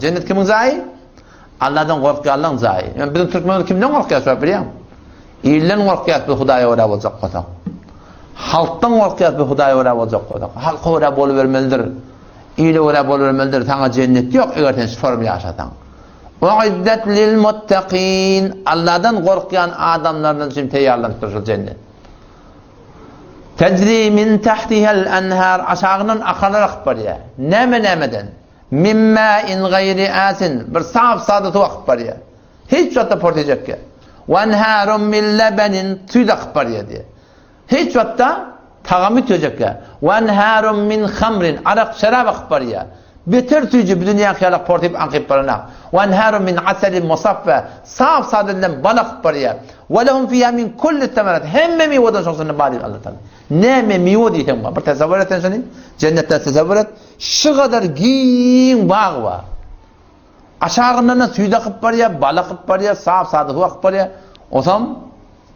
Cennet kimin zayi? Allah'dan korkyanların zayi. Yani bizim Türkmenler kimden korkuyat biliyor musun? İyilden korkuyat bir Hudaya uğrab olacak kadar. Halktan korkuyat bir Hudaya uğrab olacak kadar. Halka uğrab oluvermelidir. İyile uğrab oluvermelidir. Sana cennet yok. Eğer şiformu yaşatan. وَعِدَّتْ لِلْمُتَّقِينَ Allah'dan korkuyan adamlarının için teyarlanmıştır cennet. Tecri min tahtihel enhar aşağının akanarak bariye. Nemeden. Mimma in gayri asin. Bir saf sadıtı vakit bariye. Hiç vatta portayacak ki. Ve enharun min lebenin tüydak bariye diye. Hiç vatta tağamı tüyecek ki. Ve enharun min khamrin. Arak şerab vakit bariye. Beter tüyücü bir dünya kıyalak portayıp ankip barına. Ve enharun min aselin musaffe. Saf sadıtından balak bariye. Ve lehum fiyâ min kulli temerat. Hemme miyvodan şoksunu bari Allah Teala. Ne miyvo diyeceğim var. Bir tesavvur et seni. Cennetten tesavvur et. Şu kadar giyin bağ var. Aşağından suyda akıp var ya, bal akıp var ya, saf sadık akıp var ya. O zaman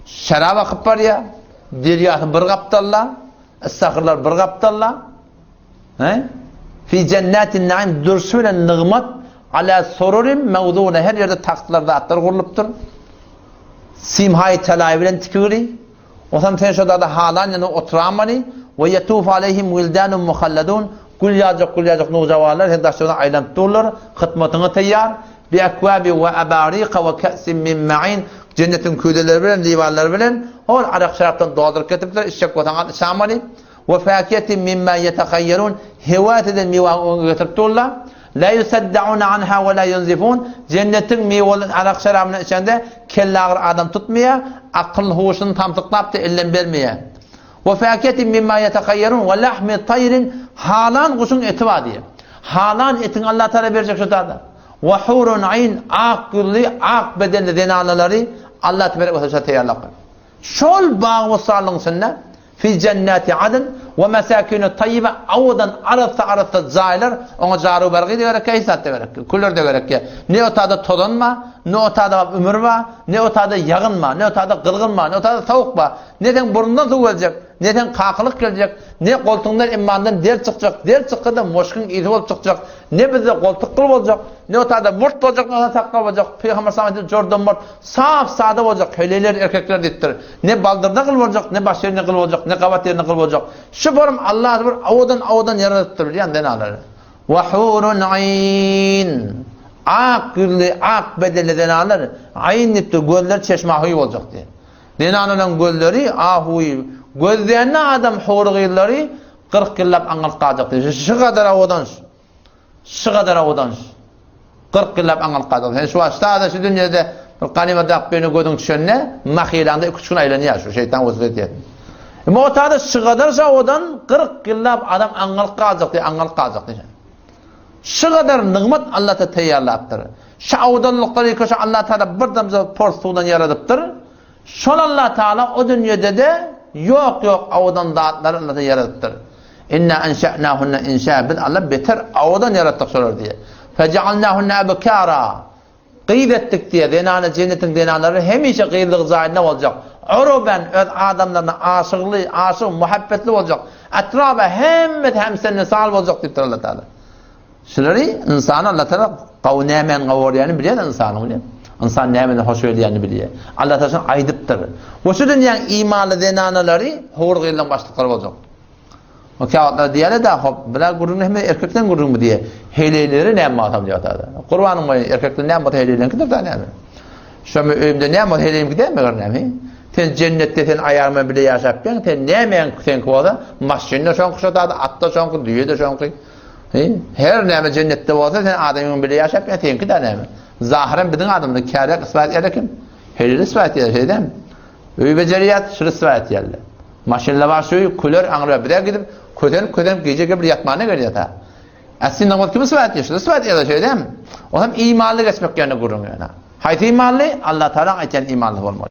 şarap akıp var ya. Deryatı bir kaptalla. Estağfurullah bir kaptalla. Fi cennetin naim dursuyla nığmat ala sorurim mevzuna. Her yerde tahtlarda atlar kuruluptur. Simhay telavilen tikiri. O zaman sen şurada halan yanı oturamani ve yetuf aleyhim vildanun muhalladun. Kul yacak nuzavarlar hendaşlarına aylanıp dururlar. Hıtmatına teyyar. Bi ekvabi ve ebariqa ve ke'sin min ma'in. Cennetin küydeleri bilen, divarları bilen. Hol arak şaraptan doğadır ketipler. İşçek vatanat işamani. Ve fakiyetin mimma yetekayyarun. Hevat eden mivan getirip dururlar. La yusaddaun anha ve la yunzifun. Cennetin meyvenin arak şarabının içinde kellağır adam tutmaya, akıl huşunu tam tıklaptı ellen vermeye. Ve fakiyetin mimma yetekayyarun ve lahmi tayrin. Halan kuşun eti var diye. Halan etin Allah Teala verecek şu tarzda. Ve hurun ayn akıllı, ak bedenli denanaları Allah Teala teyarlakır. Şol bağ ve sağlığın sünne fi cenneti adın ve mesakinu tayyibe avudan arata zaylar ona caru bergi de verek keysat de verek kullar de verek ne otada tolunma ne otada ömür var ne otada yağınma ne otada kırgınma ne otada tavukma neden burnundan su gelecek neden kakılık gelecek ne koltuğundan imandan der çıkacak der çıkıda moşkun idi olup çıkacak ne bize koltuk kılıp olacak ne otada murt olacak ne otada takla olacak Peygamber Samet'in jordan murt saf sade olacak höyleler erkekler dittir ne baldırda kılıp olacak ne baş yerine kılıp olacak ne kavat yerine kılıp olacak şu form Allah bir avudan yarattır biliyan denaları ve hurun ayn ak bedelli denalar ayn nipti göller çeşme ahuyu olacak diye denanların gölleri ahuyu gözleyenine adam hurgilleri 40 yıllap angal kalacak diye şu kadar avudan 40 yıllap angal kalacak yani şu aşağıda şu dünyada kanima dakbeni gödün düşenine mahilanda 2 gün aylanıyor şu şeytan vaziyet diye Muhtada şıgadarsa odan 40 yıllap adam angal kalacak diye. Şıgadar nıgmat Allah'ta teyyarlattır. Şaudanlıkları yıkışa Allah Teala bir damza porsuğundan yaradıptır. Şol Allah Teala o dünyada de yok avudan dağıtları Allah'ta yaradıptır. İnna enşa'nahunna inşa'bin Allah beter avudan yarattık sorar diye. Fecealnahunna ebekâra Qeyd ettik diye denane cennetin denaları hemişe qeydlik zahidine olacak. Uruben öz adamlarına aşık, muhabbetli olacak. Etrafa hem seninle sahip olacak diyor Allah Teala. Şunları insan Allah Teala kavnemen kavuryanı biliyor da insanı biliyor. İnsan nemeni hoş öyleyeni biliyor. Allah Teala aydıptır. Bu şu dünyanın imanlı denaneleri hur qeydden başlıkları olacak. O kağıtlar diyeler de bırak gururunu hem erkekten gurur mu diye heyleleri ne yapmadım diyor Teala. Kurbanın mı erkekten ne yapmadı heyleyle gider de ne? Şu mühimde ne yapmadı heyleyim gider mi görünemi? Sen cennette sen ayarma bile yaşap ben sen ne men sen koda maşinle şon kuşada atta şon düyede şon her ne cennette olsa sen adamın bile yaşap ben sen gider ne? Zahiren bizim adamda kârak ispat ederken heyleli ispat eder şeyden. Öy beceriyat şu ispat yerler. Maşinle başlıyor kulör anlıyor bir de gidip köten gece bir yatmana geliyor ta. Aslında ne kim ispat ediyor? İspat ediyor şey değil mi? O zaman imanlı geçmek yerine gurur yani. Haydi imanlı Allah Teala ayeten imanlı olmalı.